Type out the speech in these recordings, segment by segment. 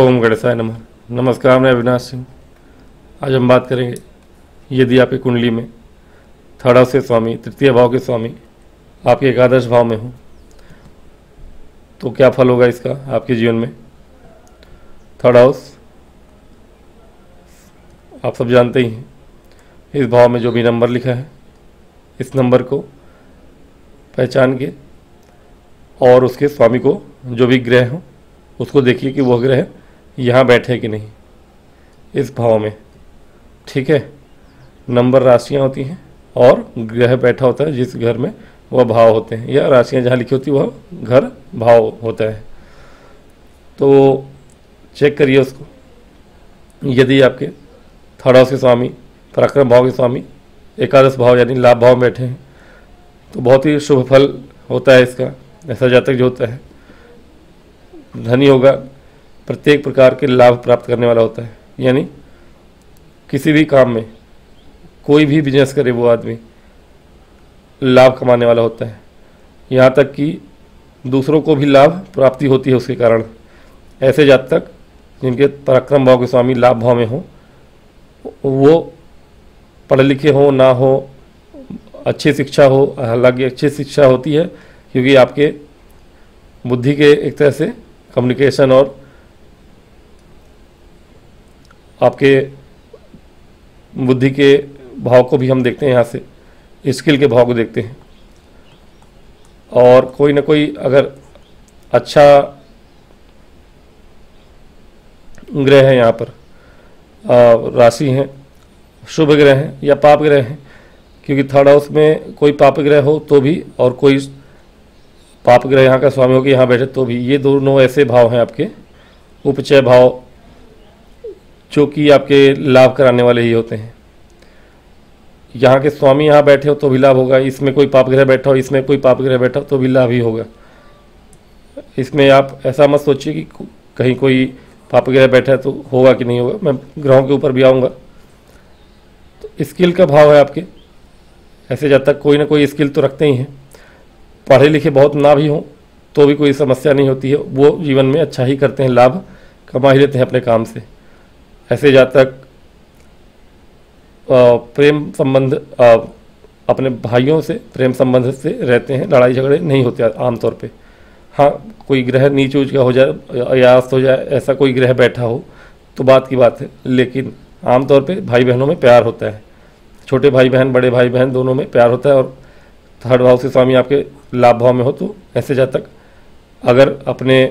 ओम गणेशाय नमः। नमस्कार, मैं अविनाश सिंह। आज हम बात करेंगे, यदि आपकी कुंडली में थर्ड हाउस के स्वामी, तृतीय भाव के स्वामी आपके एकादश भाव में हो तो क्या फल होगा इसका आपके जीवन में। थर्ड हाउस आप सब जानते ही हैं, इस भाव में जो भी नंबर लिखा है इस नंबर को पहचान के और उसके स्वामी को, जो भी ग्रह हो उसको देखिए कि वह ग्रह यहाँ बैठे कि नहीं इस भाव में। ठीक है, नंबर राशियाँ होती हैं और ग्रह बैठा होता है जिस घर में वह भाव होते हैं, या राशियाँ जहाँ लिखी होती है वह घर भाव होता है। तो चेक करिए उसको। यदि आपके थर्ड हाउस के स्वामी, पराक्रम भाव के स्वामी एकादश भाव यानी लाभ भाव में बैठे हैं तो बहुत ही शुभ फल होता है इसका। ऐसा जातक जो होता है धनी होगा, प्रत्येक प्रकार के लाभ प्राप्त करने वाला होता है। यानी किसी भी काम में, कोई भी बिजनेस करे वो आदमी लाभ कमाने वाला होता है। यहाँ तक कि दूसरों को भी लाभ प्राप्ति होती है उसके कारण। ऐसे जातक जिनके पराक्रम भाव के स्वामी लाभ भाव में हो, वो पढ़े लिखे हो ना हो, अच्छी शिक्षा हो, हालांकि अच्छी शिक्षा होती है क्योंकि आपके बुद्धि के एक तरह से कम्युनिकेशन और आपके बुद्धि के भाव को भी हम देखते हैं, यहाँ से स्किल के भाव को देखते हैं। और कोई ना कोई अगर अच्छा ग्रह है यहाँ पर, राशि हैं, शुभ ग्रह हैं या पाप ग्रह हैं, क्योंकि थर्ड हाउस में कोई पाप ग्रह हो तो भी और कोई पाप ग्रह यहाँ का स्वामी हो कि यहाँ बैठे तो भी, ये दोनों ऐसे भाव हैं आपके उपचय भाव जो कि आपके लाभ कराने वाले ही होते हैं। यहाँ के स्वामी यहाँ बैठे हो तो भी लाभ होगा, इसमें कोई पाप ग्रह बैठा हो, इसमें कोई पाप ग्रह बैठा हो तो भी लाभ ही होगा। इसमें आप ऐसा मत सोचिए कि कहीं कोई पाप ग्रह बैठा है तो होगा कि नहीं होगा, मैं ग्रहों के ऊपर भी आऊँगा। तो स्किल का भाव है आपके, ऐसे जब तक कोई ना कोई स्किल तो रखते ही हैं। पढ़े लिखे बहुत ना भी हों तो भी कोई समस्या नहीं होती है, वो जीवन में अच्छा ही करते हैं, लाभ कमा ही लेते हैं अपने काम से। ऐसे जातक प्रेम संबंध, अपने भाइयों से प्रेम संबंध से रहते हैं, लड़ाई झगड़े नहीं होते आमतौर पे। हाँ, कोई ग्रह नीच ऊंच का हो जाए या अस्त हो जाए, ऐसा कोई ग्रह बैठा हो तो बात की बात है, लेकिन आमतौर पे भाई बहनों में प्यार होता है। छोटे भाई बहन, बड़े भाई बहन दोनों में प्यार होता है। और थर्ड भाव से स्वामी आपके लाभ भाव में हो तो ऐसे जातक अगर अपने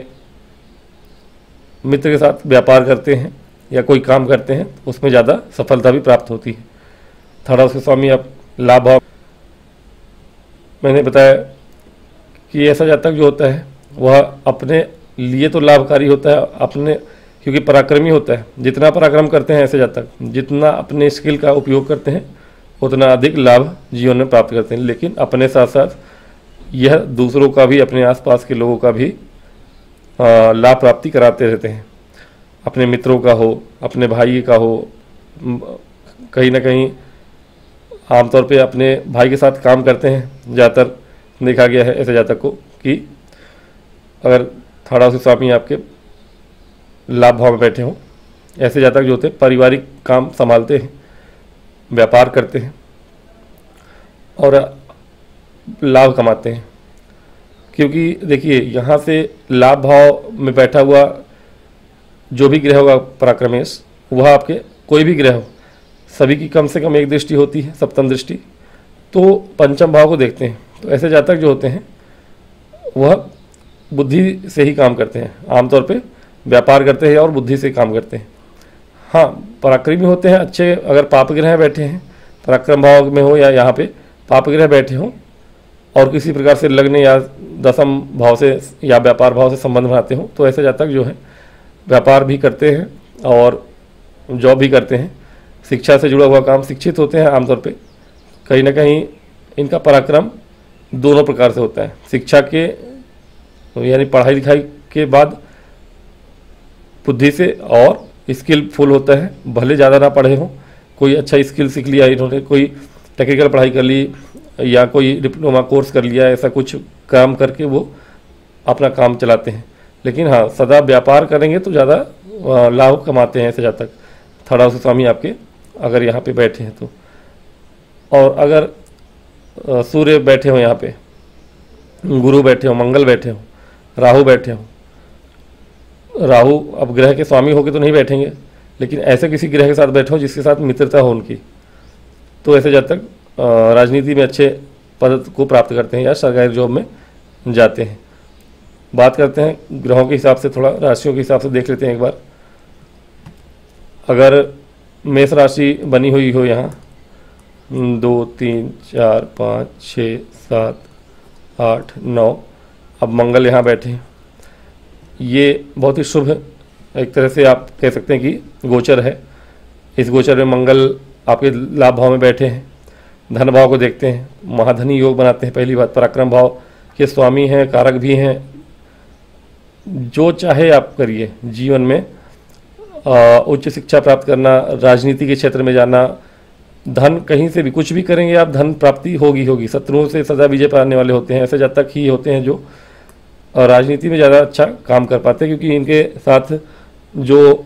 मित्र के साथ व्यापार करते हैं या कोई काम करते हैं तो उसमें ज़्यादा सफलता भी प्राप्त होती है। थर्ड हाउस के स्वामी आप लाभ भाव, मैंने बताया कि ऐसा जातक जो होता है वह अपने लिए तो लाभकारी होता है, अपने क्योंकि पराक्रमी होता है। जितना पराक्रम करते हैं ऐसे जातक, जितना अपने स्किल का उपयोग करते हैं उतना अधिक लाभ जीवन में प्राप्त करते हैं। लेकिन अपने साथ साथ यह दूसरों का भी, अपने आसपास के लोगों का भी लाभ प्राप्ति कराते रहते हैं। अपने मित्रों का हो, अपने भाई का हो, कहीं ना कहीं आमतौर पे अपने भाई के साथ काम करते हैं। ज़्यादातर देखा गया है ऐसे जातक को कि अगर थर्ड हाउस के स्वामी आपके लाभ भाव में बैठे हों, ऐसे जातक जो होते हैं पारिवारिक काम संभालते हैं, व्यापार करते हैं और लाभ कमाते हैं। क्योंकि देखिए, यहाँ से लाभ भाव में बैठा हुआ जो भी ग्रह होगा पराक्रमेश, वह आपके कोई भी ग्रह हो, सभी की कम से कम एक दृष्टि होती है, सप्तम दृष्टि, तो पंचम भाव को देखते हैं। तो ऐसे जातक जो होते हैं वह बुद्धि से ही काम करते हैं, आमतौर पे व्यापार करते हैं और बुद्धि से काम करते हैं। हाँ, पराक्रमी होते हैं अच्छे। अगर पाप ग्रह बैठे हैं, पराक्रम भाव में हो या यहाँ पे पाप ग्रह बैठे हों और किसी प्रकार से लग्न या दशम भाव से या व्यापार भाव से संबंध बनाते हों, तो ऐसे जातक जो है व्यापार भी करते हैं और जॉब भी करते हैं, शिक्षा से जुड़ा हुआ काम, शिक्षित होते हैं आमतौर पे। कहीं ना कहीं इनका पराक्रम दोनों प्रकार से होता है, शिक्षा के यानी पढ़ाई लिखाई के बाद बुद्धि से, और स्किलफुल होता है, भले ज़्यादा ना पढ़े हों, कोई अच्छा स्किल सीख लिया इन्होंने, कोई टेक्निकल पढ़ाई कर ली या कोई डिप्लोमा कोर्स कर लिया, ऐसा कुछ काम करके वो अपना काम चलाते हैं। लेकिन हाँ, सदा व्यापार करेंगे तो ज़्यादा लाभ कमाते हैं ऐसे जातक, थर्ड हाउस के स्वामी आपके अगर यहाँ पे बैठे हैं तो। और अगर सूर्य बैठे हो यहाँ पे, गुरु बैठे हो, मंगल बैठे हो, राहु बैठे हो, राहु अब ग्रह के स्वामी होके तो नहीं बैठेंगे, लेकिन ऐसे किसी ग्रह के साथ बैठे हो जिसके साथ मित्रता हो उनकी, तो ऐसे जातक राजनीति में अच्छे पद को प्राप्त करते हैं या सरकारी जॉब में जाते हैं। बात करते हैं ग्रहों के हिसाब से, थोड़ा राशियों के हिसाब से देख लेते हैं एक बार। अगर मेष राशि बनी हुई हो यहाँ 2 3 4 5 6 7 8 9, अब मंगल यहाँ बैठे हैं, ये बहुत ही शुभ है, एक तरह से आप कह सकते हैं कि गोचर है। इस गोचर में मंगल आपके लाभ भाव में बैठे हैं, धन भाव को देखते हैं, महाधनी योग बनाते हैं। पहली बात, पराक्रम भाव के स्वामी हैं, कारक भी हैं। जो चाहे आप करिए जीवन में, उच्च शिक्षा प्राप्त करना, राजनीति के क्षेत्र में जाना, धन कहीं से भी कुछ भी करेंगे आप, धन प्राप्ति होगी। शत्रुओं से सदा विजय पाने वाले होते हैं, ऐसे जातक ही होते हैं जो राजनीति में ज़्यादा अच्छा काम कर पाते हैं, क्योंकि इनके साथ जो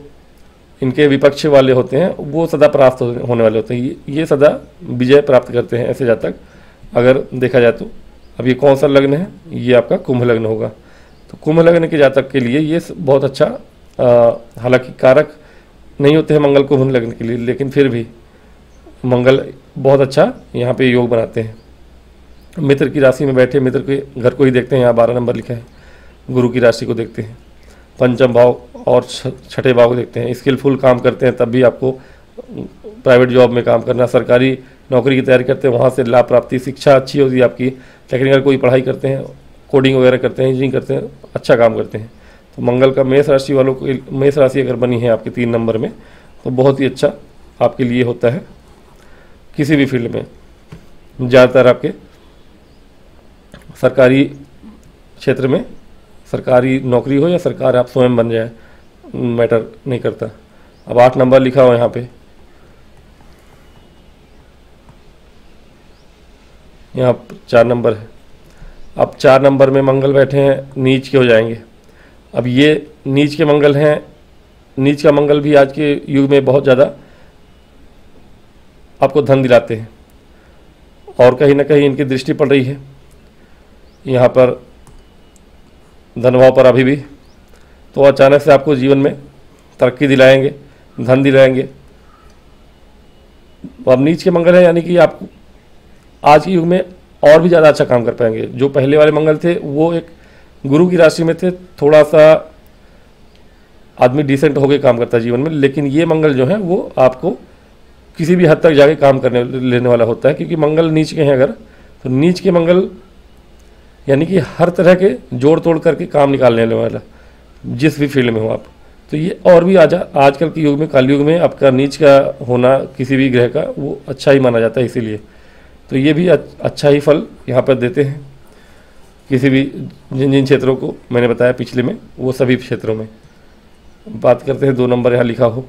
इनके विपक्ष वाले होते हैं वो सदा परास्त होने वाले होते हैं, ये सदा विजय प्राप्त करते हैं ऐसे जातक अगर देखा जाए तो। अब ये कौन सा लग्न है, ये आपका कुंभ लग्न होगा। तो कुंभ लग्न के जातक के लिए ये बहुत अच्छा, हालांकि कारक नहीं होते हैं मंगल कुंभ लग्न के लिए, लेकिन फिर भी मंगल बहुत अच्छा यहाँ पे योग बनाते हैं। मित्र की राशि में बैठे, मित्र के घर को ही देखते हैं, यहाँ 12 नंबर लिखा है। गुरु की राशि को देखते हैं, पंचम भाव और छठे भाव को देखते हैं। स्किलफुल काम करते हैं तब भी आपको प्राइवेट जॉब में काम करना, सरकारी नौकरी की तैयारी करते हैं वहाँ से लाभ प्राप्ति, शिक्षा अच्छी होती है आपकी, टेक्निकल कोई पढ़ाई करते हैं, कोडिंग वगैरह करते हैं, इंजीनियरिंग करते हैं, अच्छा काम करते हैं। तो मंगल का मेष राशि वालों को, मेष राशि अगर बनी है आपके 3 नंबर में, तो बहुत ही अच्छा आपके लिए होता है किसी भी फील्ड में। ज़्यादातर आपके सरकारी क्षेत्र में, सरकारी नौकरी हो या सरकार आप स्वयं बन जाए, मैटर नहीं करता। अब 8 नंबर लिखा हो यहाँ पे, यहाँ 4 नंबर है। अब 4 नंबर में मंगल बैठे हैं, नीच के हो जाएंगे। अब ये नीच के मंगल हैं, नीच का मंगल भी आज के युग में बहुत ज़्यादा आपको धन दिलाते हैं, और कहीं ना कहीं इनकी दृष्टि पड़ रही है यहाँ पर धनभाव पर अभी भी, तो अचानक से आपको जीवन में तरक्की दिलाएंगे, धन दिलाएंगे। अब नीच के मंगल है, यानी कि आप आज के युग में और भी ज़्यादा अच्छा काम कर पाएंगे। जो पहले वाले मंगल थे वो एक गुरु की राशि में थे, थोड़ा सा आदमी डिसेंट होकर काम करता है जीवन में, लेकिन ये मंगल जो है वो आपको किसी भी हद तक जाके काम करने लेने वाला होता है, क्योंकि मंगल नीच के हैं अगर, तो नीच के मंगल यानी कि हर तरह के जोड़ तोड़ करके काम निकालने वाला, जिस भी फील्ड में हो आप। तो ये और भी आजकल के युग में, काल युग में आपका नीच का होना किसी भी ग्रह का वो अच्छा ही माना जाता है, इसीलिए तो ये भी अच्छा ही फल यहाँ पर देते हैं किसी भी जिन जिन क्षेत्रों को मैंने बताया पिछले में, वो सभी क्षेत्रों में। बात करते हैं 2 नंबर यहाँ लिखा हो,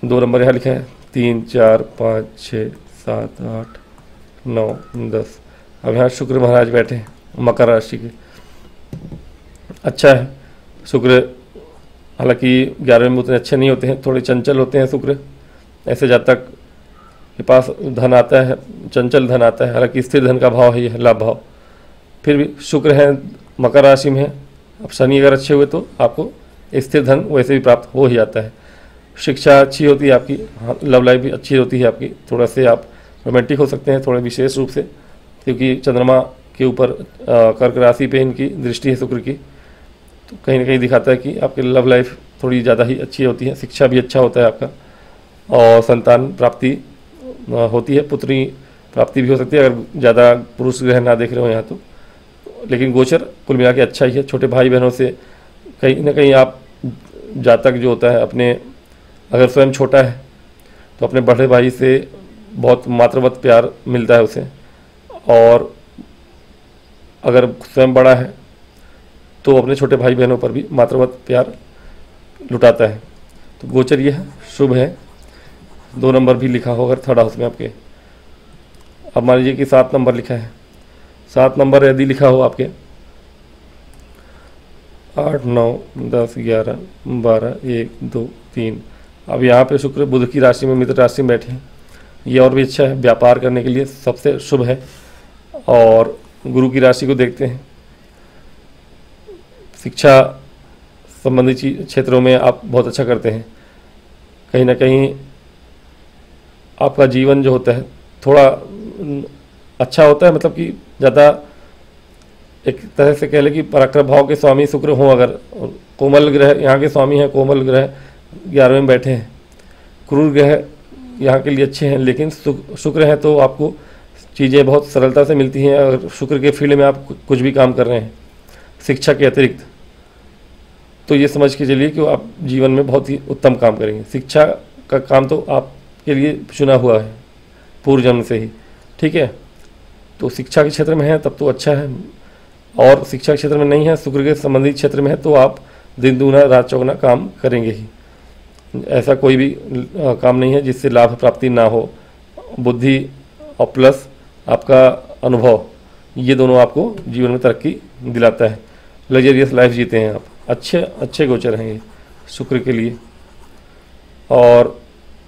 2 नंबर यहाँ लिखा है 3 4 5 6 7 8 9 10। अब यहाँ शुक्र महाराज बैठे हैं मकर राशि के, अच्छा है शुक्र, हालांकि 11वें में उतने अच्छे नहीं होते हैं, थोड़े चंचल होते हैं शुक्र। ऐसे जातक के पास धन आता है, चंचल धन आता है, हालांकि स्थिर धन का भाव है, ये लाभ भाव, फिर भी शुक्र है मकर राशि में है। अब शनि अगर अच्छे हुए तो आपको स्थिर धन वैसे भी प्राप्त हो ही जाता है। शिक्षा अच्छी होती है आपकी, लव लाइफ भी अच्छी होती है आपकी, थोड़ा से आप रोमांटिक हो सकते हैं थोड़े विशेष रूप से, क्योंकि चंद्रमा के ऊपर कर्क राशि पे इनकी दृष्टि है शुक्र की, तो कहीं ना कहीं दिखाता है कि आपकी लव लाइफ थोड़ी ज़्यादा ही अच्छी होती है, शिक्षा भी अच्छा होता है आपका, और संतान प्राप्ति होती है, पुत्री प्राप्ति भी हो सकती है अगर ज़्यादा पुरुष ग्रह ना देख रहे हो यहाँ तो। लेकिन गोचर कुल मिला के अच्छा ही है। छोटे भाई बहनों से कहीं ना कहीं आप जातक जो होता है अपने, अगर स्वयं छोटा है तो अपने बड़े भाई से बहुत मातृवत प्यार मिलता है उसे, और अगर स्वयं बड़ा है तो अपने छोटे भाई बहनों पर भी मातृवत प्यार लुटाता है। तो गोचर ये है, शुभ है। 2 नंबर भी लिखा हो अगर थर्ड हाउस में आपके। अब मान लीजिए कि 7 नंबर लिखा है, 7 नंबर यदि लिखा हो आपके 8, 9, 10, 11, 12, 1, 2, 3। अब यहाँ पे शुक्र बुध की राशि में, मित्र राशि में बैठे हैं। ये और भी अच्छा है, व्यापार करने के लिए सबसे शुभ है। और गुरु की राशि को देखते हैं, शिक्षा संबंधी क्षेत्रों में आप बहुत अच्छा करते हैं। कहीं ना कहीं आपका जीवन जो होता है थोड़ा अच्छा होता है, मतलब कि ज़्यादा एक तरह से कह लें कि पराक्रम भाव के स्वामी शुक्र हों अगर, कोमल ग्रह यहाँ के स्वामी हैं, कोमल ग्रह 11वें में बैठे हैं, क्रूर ग्रह यहाँ के लिए अच्छे हैं, लेकिन शुक्र है तो आपको चीज़ें बहुत सरलता से मिलती हैं। अगर शुक्र के फील्ड में आप कुछ भी काम कर रहे हैं शिक्षा के अतिरिक्त, तो ये समझ के चलिए कि आप जीवन में बहुत ही उत्तम काम करेंगे। शिक्षा का काम तो आपके लिए चुना हुआ है पूर्व जन्म से ही, ठीक है। तो शिक्षा के क्षेत्र में है तब तो अच्छा है, और शिक्षा के क्षेत्र में नहीं है, शुक्र के संबंधित क्षेत्र में है, तो आप दिन दूना रात चौगुना काम करेंगे ही। ऐसा कोई भी काम नहीं है जिससे लाभ प्राप्ति ना हो। बुद्धि और प्लस आपका अनुभव, ये दोनों आपको जीवन में तरक्की दिलाता है। लग्जरियस लाइफ जीते हैं आप। अच्छे गोचर हैं ये शुक्र के लिए। और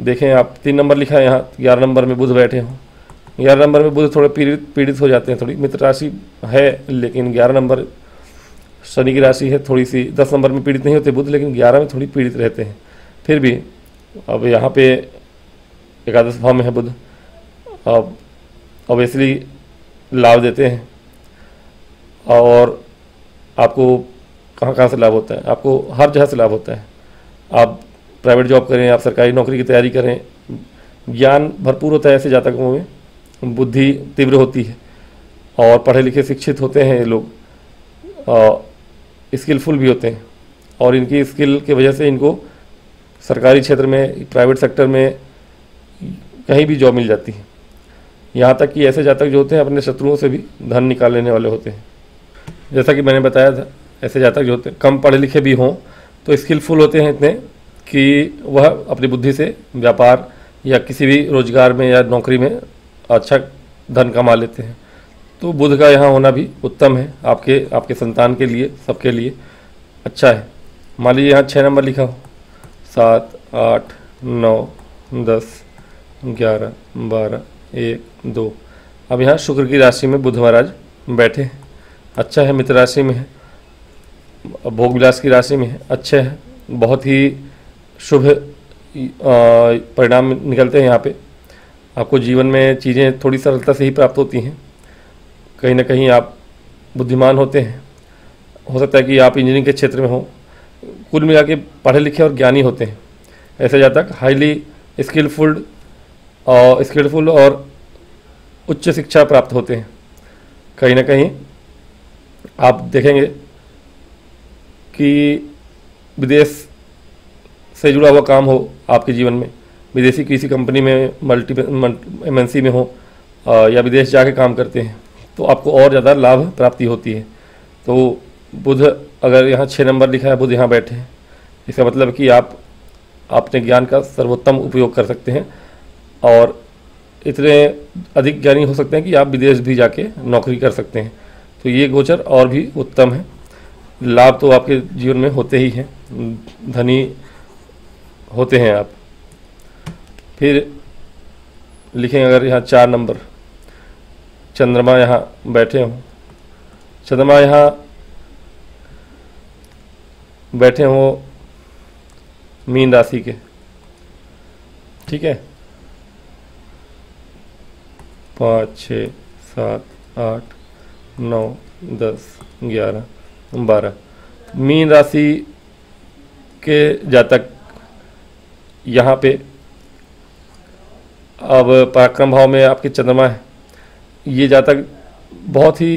देखें आप 3 नंबर लिखा है यहाँ, 11 नंबर में बुध बैठे हों। 11 नंबर में बुध थोड़े पीड़ित हो जाते हैं, थोड़ी मित्र राशि है, लेकिन 11 नंबर शनि की राशि है थोड़ी सी। 10 नंबर में पीड़ित नहीं होते बुध, लेकिन 11 में थोड़ी पीड़ित रहते हैं। फिर भी अब यहाँ पे एकादश भाव में है बुध, अब ऑब्वियसली लाभ देते हैं। और आपको कहाँ से लाभ होता है? आपको हर जगह से लाभ होता है। आप प्राइवेट जॉब करें, आप सरकारी नौकरी की तैयारी करें, ज्ञान भरपूर होता है ऐसे जातकों में, बुद्धि तीव्र होती है और पढ़े लिखे शिक्षित होते हैं ये लोग, स्किलफुल भी होते हैं, और इनकी स्किल की वजह से इनको सरकारी क्षेत्र में, प्राइवेट सेक्टर में कहीं भी जॉब मिल जाती है। यहाँ तक कि ऐसे जातक जो होते हैं अपने शत्रुओं से भी धन निकाल लेने वाले होते हैं। जैसा कि मैंने बताया था, ऐसे जातक जो होते हैं कम पढ़े लिखे भी हों तो स्किलफुल होते हैं इतने कि वह अपनी बुद्धि से व्यापार या किसी भी रोजगार में या नौकरी में अच्छा धन कमा लेते हैं। तो बुध का यहाँ होना भी उत्तम है, आपके संतान के लिए, सबके लिए अच्छा है। मान लीजिए यहाँ 6 नंबर लिखा हो, 7, 8, 9, 10, 11, 12, 1, 2। अब यहाँ शुक्र की राशि में बुध महाराज बैठे हैं, अच्छा है। मित्र राशि में है, भोग विलास की राशि में है, अच्छा है। बहुत ही शुभ परिणाम निकलते हैं यहाँ पे। आपको जीवन में चीज़ें थोड़ी सरलता से ही प्राप्त होती हैं। कहीं ना कहीं आप बुद्धिमान होते हैं, हो सकता है कि आप इंजीनियरिंग के क्षेत्र में हो। कुल मिला के पढ़े लिखे और ज्ञानी होते हैं ऐसे जातक, हाईली स्किलफुल और उच्च शिक्षा प्राप्त होते हैं। कहीं ना कहीं आप देखेंगे कि विदेश से जुड़ा हुआ काम हो आपके जीवन में, विदेशी किसी कंपनी में, MNC में हो, या विदेश जाके काम करते हैं, तो आपको और ज़्यादा लाभ प्राप्ति होती है। तो बुध अगर यहाँ 6 नंबर लिखा है, बुध यहाँ बैठे हैं, इसका मतलब कि आप अपने ज्ञान का सर्वोत्तम उपयोग कर सकते हैं और इतने अधिक ज्ञानी हो सकते हैं कि आप विदेश भी जाके नौकरी कर सकते हैं। तो ये गोचर और भी उत्तम है। लाभ तो आपके जीवन में होते ही हैं, धनी होते हैं आप। फिर लिखें अगर यहाँ 4 नंबर, चंद्रमा यहाँ बैठे हों, चंद्रमा यहाँ बैठे हों मीन राशि के, ठीक है, 5, 6, 7, 8, 9, 10, 11, 12। मीन राशि के जातक यहाँ पे अब पराक्रम भाव में आपके चंद्रमा है। ये जातक बहुत ही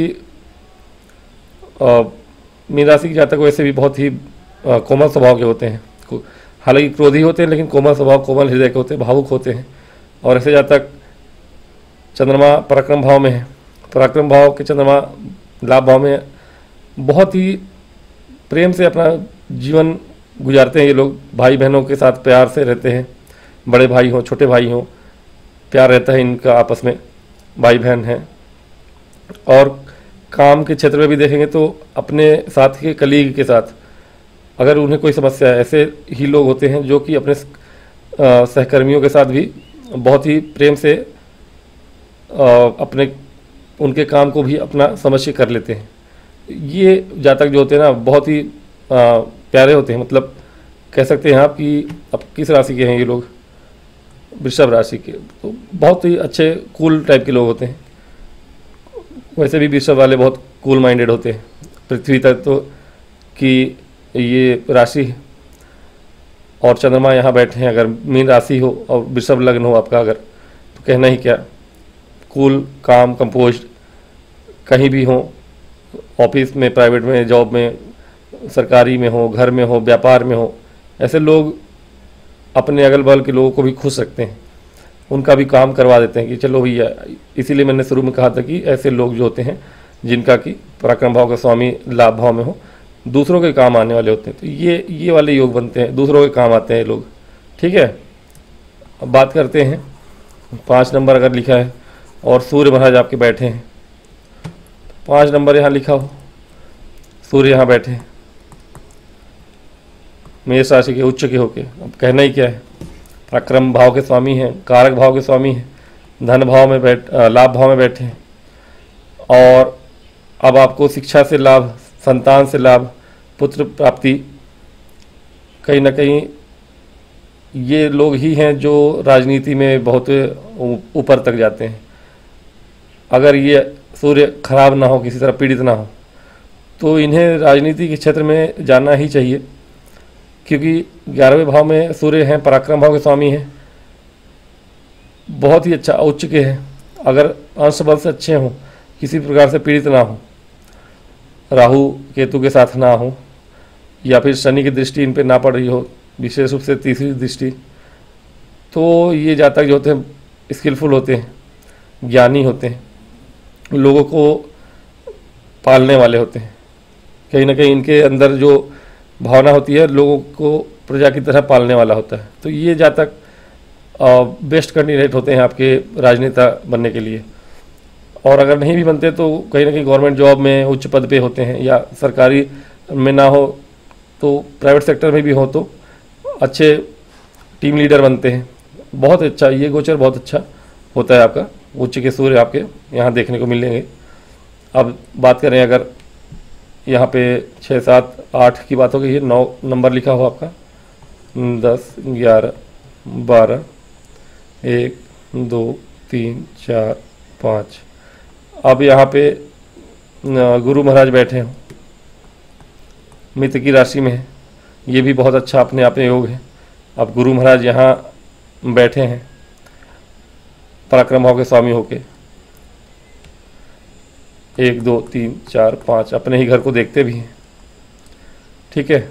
मीन राशि के जातक वैसे भी बहुत ही कोमल स्वभाव के होते हैं। हालांकि क्रोधी होते हैं, लेकिन कोमल स्वभाव, कोमल हृदय के होते हैं, भावुक होते हैं। और ऐसे जातक चंद्रमा पराक्रम भाव में है, पराक्रम भाव के चंद्रमा लाभ भाव में बहुत ही प्रेम से अपना जीवन गुजारते हैं ये लोग। भाई बहनों के साथ प्यार से रहते हैं, बड़े भाई हों छोटे भाई हों, प्यार रहता है इनका आपस में, भाई बहन हैं। और काम के क्षेत्र में भी देखेंगे तो अपने साथ के कलीग के साथ अगर उन्हें कोई समस्या है, ऐसे ही लोग होते हैं जो कि अपने सहकर्मियों के साथ भी बहुत ही प्रेम से अपने उनके काम को भी अपना समझ के कर लेते हैं। ये जातक जो होते हैं ना बहुत ही प्यारे होते हैं। मतलब कह सकते हैं आप कि अब किस राशि के हैं ये लोग, वृषभ राशि के, तो बहुत ही अच्छे कूल टाइप के लोग होते हैं। वैसे भी वृषभ वाले बहुत कूल माइंडेड होते हैं। पृथ्वी तत्व की ये राशि है और चंद्रमा यहाँ बैठे हैं, अगर मीन राशि हो और वृषभ लग्न हो आपका अगर, तो कहना ही क्या, कूल, काम, कंपोज्ड, कहीं भी हो, ऑफिस में, प्राइवेट में, जॉब में, सरकारी में हो, घर में हो, व्यापार में हो, ऐसे लोग अपने अगल बगल के लोगों को भी खुश रखते हैं, उनका भी काम करवा देते हैं कि चलो भैया। इसीलिए मैंने शुरू में कहा था कि ऐसे लोग जो होते हैं जिनका कि पराक्रम भाव का स्वामी लाभ भाव में हो, दूसरों के काम आने वाले होते हैं, तो ये वाले योग बनते हैं, दूसरों के काम आते हैं लोग। ठीक है, अब बात करते हैं 5 नंबर अगर लिखा है और सूर्य महाराज आपके बैठे हैं, 5 नंबर यहाँ लिखा हो, सूर्य यहाँ बैठे हैं मेष राशि के उच्च के होके, अब कहना ही क्या है, पराक्रम भाव के स्वामी हैं, कारक भाव के स्वामी हैं, धन भाव में लाभ भाव में बैठे हैं। और अब आपको शिक्षा से लाभ, संतान से लाभ, पुत्र प्राप्ति, कहीं ना कहीं ये लोग ही हैं जो राजनीति में बहुत ऊपर तक जाते हैं। अगर ये सूर्य खराब ना हो, किसी तरह पीड़ित ना हो, तो इन्हें राजनीति के क्षेत्र में जाना ही चाहिए, क्योंकि 11वें भाव में सूर्य हैं, पराक्रम भाव के स्वामी हैं, बहुत ही अच्छा उच्च के हैं। अगर अंश बल से अच्छे हों, किसी प्रकार से पीड़ित ना हो, राहु केतु के साथ ना हो, या फिर शनि की दृष्टि इन पे ना पड़ रही हो, विशेष रूप से तीसरी दृष्टि, तो ये जातक जो होते हैं स्किलफुल होते हैं, ज्ञानी होते हैं, लोगों को पालने वाले होते हैं। कहीं ना कहीं इनके अंदर जो भावना होती है लोगों को प्रजा की तरह पालने वाला होता है। तो ये जातक बेस्ट कैंडिडेट होते हैं आपके राजनेता बनने के लिए। और अगर नहीं भी बनते तो कहीं ना कहीं गवर्नमेंट जॉब में उच्च पद पे होते हैं, या सरकारी में ना हो तो प्राइवेट सेक्टर में भी हो तो अच्छे टीम लीडर बनते हैं। बहुत अच्छा ये गोचर बहुत अच्छा होता है आपका। उच्च के सूर्य आपके यहाँ देखने को मिलेंगे। अब बात करें अगर यहाँ पे 6, 7, 8 की बात हो गई है, 9 नंबर लिखा हो आपका, 10, 11, 12, 1, 2, 3, 4, 5। अब यहाँ पे गुरु महाराज बैठे हैं, मित्र की राशि में है, ये भी बहुत अच्छा अपने आप में योग है। अब गुरु महाराज यहाँ बैठे हैं पराक्रम भाव के स्वामी होके, 1, 2, 3, 4, 5 अपने ही घर को देखते भी हैं। ठीक है,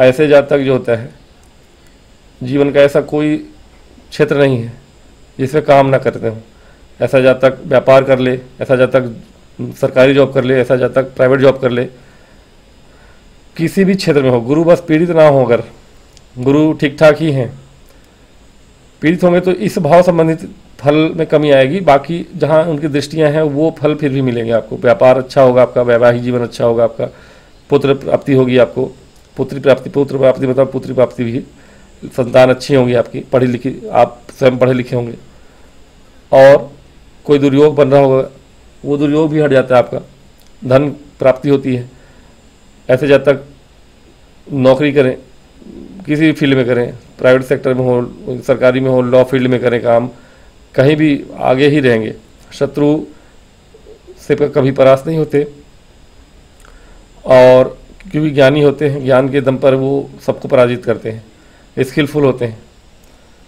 ऐसे जातक जो होता है, जीवन का ऐसा कोई क्षेत्र नहीं है जिसमें काम ना करते हो। ऐसा जातक व्यापार कर ले, ऐसा जातक सरकारी जॉब कर ले, ऐसा जातक प्राइवेट जॉब कर ले, किसी भी क्षेत्र में हो, गुरु बस पीड़ित ना हो। अगर गुरु ठीक ठाक ही हैं, पीड़ित होंगे तो इस भाव संबंधित फल में कमी आएगी, बाकी जहाँ उनकी दृष्टियाँ हैं वो फल फिर भी मिलेंगे आपको। व्यापार अच्छा होगा आपका, वैवाहिक जीवन अच्छा होगा आपका, पुत्र प्राप्ति होगी आपको, पुत्र प्राप्ति मतलब पुत्री प्राप्ति भी, संतान अच्छी होंगी आपकी, पढ़ी लिखी, आप स्वयं पढ़े लिखे होंगे। और कोई दुर्योग बन रहा होगा वो दुर्योग भी हट जाता है आपका, धन प्राप्ति होती है। ऐसे जब तक नौकरी करें, किसी भी फील्ड में करें, प्राइवेट सेक्टर में हो, सरकारी में हो, लॉ फील्ड में करें काम, कहीं भी आगे ही रहेंगे, शत्रु से कभी परास्त नहीं होते। और क्योंकि ज्ञानी होते हैं, ज्ञान के दम पर वो सबको पराजित करते हैं, स्किलफुल होते हैं।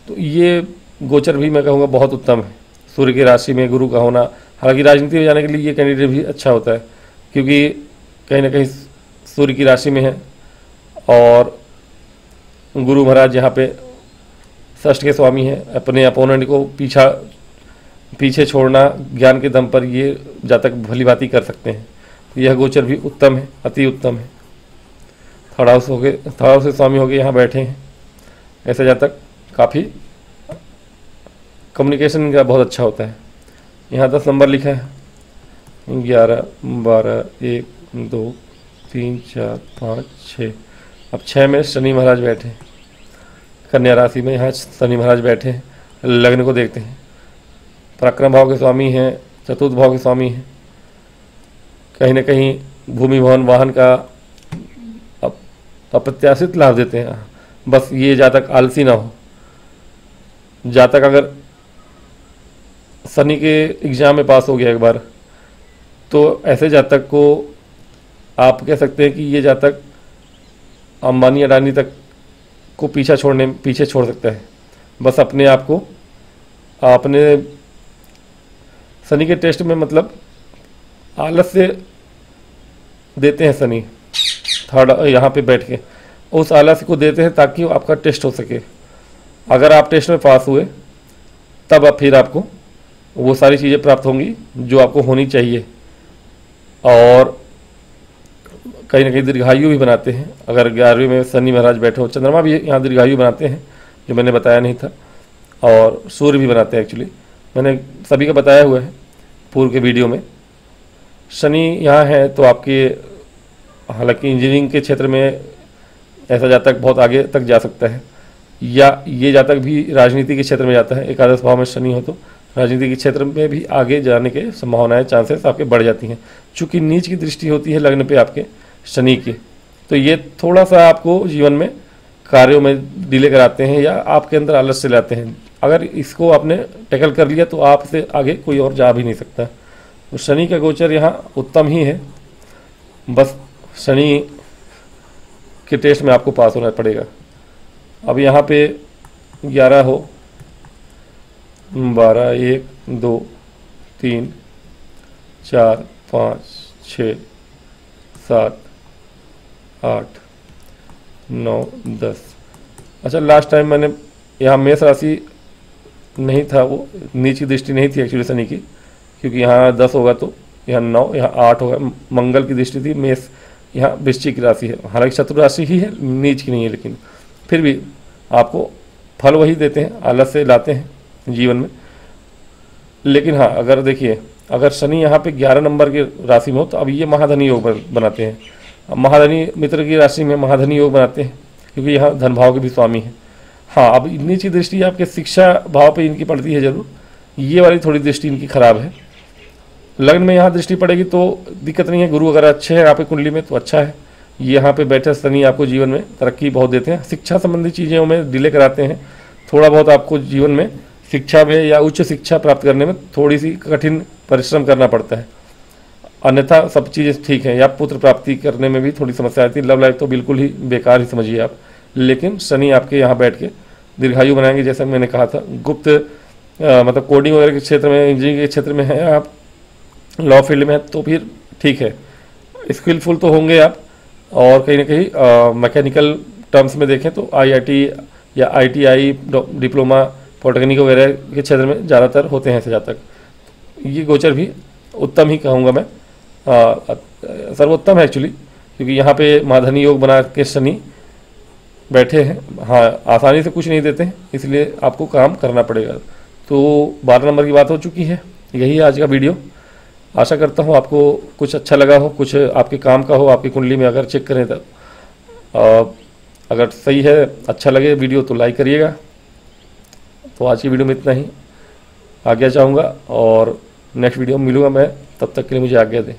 तो ये गोचर भी मैं कहूँगा बहुत उत्तम है, सूर्य की राशि में गुरु का होना। हालांकि राजनीति में जाने के लिए ये कैंडिडेट भी अच्छा होता है, क्योंकि कहीं ना कहीं सूर्य की राशि में है और गुरु महाराज यहाँ पे षष्ठ के स्वामी हैं। अपने अपोनेंट को पीछे छोड़ना ज्ञान के दम पर ये जातक भली भांति कर सकते हैं। तो यह गोचर भी उत्तम है, अति उत्तम है। थर्ड हाउस के स्वामी हो गए यहाँ बैठे हैं। ऐसे जातक काफ़ी कम्युनिकेशन का बहुत अच्छा होता है। यहाँ 10 नंबर लिखा है, 11, 12, 1, 2, 3, 4, 5, 6। अब 6 में शनि महाराज बैठे हैं, कन्या राशि में यहाँ शनि महाराज बैठे हैं। लग्न को देखते हैं, पराक्रम भाव के स्वामी हैं, चतुर्थ भाव के स्वामी हैं। कहीं ना कहीं भूमि भवन वाहन का अप्रत्याशित लाभ देते हैं। बस ये जातक आलसी ना हो। जातक अगर शनि के एग्जाम में पास हो गया एक बार, तो ऐसे जातक को आप कह सकते हैं कि ये जातक अंबानी अडानी तक को पीछे छोड़ सकता है। बस अपने आप को अपने शनि के टेस्ट में मतलब आलस्य देते हैं। शनि थर्ड यहाँ पे बैठ के उस आलस्य को देते हैं ताकि आपका टेस्ट हो सके। अगर आप टेस्ट में पास हुए तब फिर आपको वो सारी चीज़ें प्राप्त होंगी जो आपको होनी चाहिए। और कहीं ना कहीं दीर्घायु भी बनाते हैं। अगर 11वें में शनि महाराज बैठे हो, चंद्रमा भी यहाँ दीर्घायु बनाते हैं जो मैंने बताया नहीं था, और सूर्य भी बनाते हैं। एक्चुअली मैंने सभी का बताया हुआ है पूर्व के वीडियो में। शनि यहाँ है तो आपके, हालांकि इंजीनियरिंग के क्षेत्र में ऐसा जातक बहुत आगे तक जा सकता है, या ये जातक भी राजनीति के क्षेत्र में जाता है। एकादश भाव में शनि हो तो राजनीति के क्षेत्र में भी आगे जाने के संभावनाएं, चांसेस आपके बढ़ जाती हैं। चूँकि नीच की दृष्टि होती है लग्न पे आपके शनि की, तो ये थोड़ा सा आपको जीवन में कार्यों में डिले कराते हैं या आपके अंदर आलस्य लाते हैं। अगर इसको आपने टैकल कर लिया तो आपसे आगे कोई और जा भी नहीं सकता। तो शनि का गोचर यहाँ उत्तम ही है। बस शनि के टेस्ट में आपको पास होना पड़ेगा। अब यहाँ पे 11 हो, 12, 1, 2, 3, 4, 5, 6, 7, 8, 9, 10। अच्छा, लास्ट टाइम मैंने यहाँ मेष राशि नहीं था, वो नीच की दृष्टि नहीं थी एक्चुअली शनि की, क्योंकि यहाँ 10 होगा तो यहाँ 9, यहाँ 8 होगा। मंगल की दृष्टि थी। मेष यहाँ वृश्चिक की राशि है, हालांकि शत्रु राशि ही है, नीच की नहीं है, लेकिन फिर भी आपको फल वही देते हैं, आलस्य लाते हैं जीवन में। लेकिन हाँ, अगर देखिए, अगर शनि यहाँ पे 11 नंबर की राशि में हो तो अब ये महाधनी योग बनाते हैं। महाधनी मित्र की राशि में महाधनी योग बनाते हैं, क्योंकि यहाँ धन भाव के भी स्वामी हैं। हाँ, अब नीची दृष्टि आपके शिक्षा भाव पे इनकी पड़ती है जरूर, ये वाली थोड़ी दृष्टि इनकी खराब है। लग्न में यहाँ दृष्टि पड़ेगी तो दिक्कत नहीं है। गुरु अगर अच्छे हैं आपकी कुंडली में तो अच्छा है। ये यहाँ पे बैठे शनि आपको जीवन में तरक्की बहुत देते हैं। शिक्षा संबंधी चीज़ों में डिले कराते हैं। थोड़ा बहुत आपको जीवन में शिक्षा में या उच्च शिक्षा प्राप्त करने में थोड़ी सी कठिन परिश्रम करना पड़ता है, अन्यथा सब चीज़ें ठीक हैं। या पुत्र प्राप्ति करने में भी थोड़ी समस्या आती है। लव लाइफ तो बिल्कुल ही बेकार ही समझिए आप। लेकिन शनि आपके यहाँ बैठ के दीर्घायु बनाएंगे। जैसा मैंने कहा था, गुप्त मतलब कोडिंग वगैरह के क्षेत्र में, इंजीनियरिंग के क्षेत्र में है आप, लॉ फील्ड में है तो फिर ठीक है, स्किलफुल तो होंगे आप। और कहीं ना कहीं मैकेनिकल टर्म्स में देखें तो IIT या ITI डिप्लोमा पॉलिटेक्निक वगैरह के क्षेत्र में ज़्यादातर होते हैं ऐसे जातक। ये गोचर भी उत्तम ही कहूँगा मैं, सर्वोत्तम है एक्चुअली, क्योंकि यहाँ पे महाधनी योग बना के शनि बैठे हैं। हाँ, आसानी से कुछ नहीं देते हैं, इसलिए आपको काम करना पड़ेगा। तो 12 नंबर की बात हो चुकी है। यही आज का वीडियो। आशा करता हूँ आपको कुछ अच्छा लगा हो, कुछ आपके काम का हो। आपकी कुंडली में अगर चेक करें तब अगर सही है, अच्छा लगे वीडियो तो लाइक करिएगा। तो आज की वीडियो में इतना ही। आज्ञा चाहूँगा और नेक्स्ट वीडियो में मिलूँगा मैं, तब तक के लिए मुझे आज्ञा दें।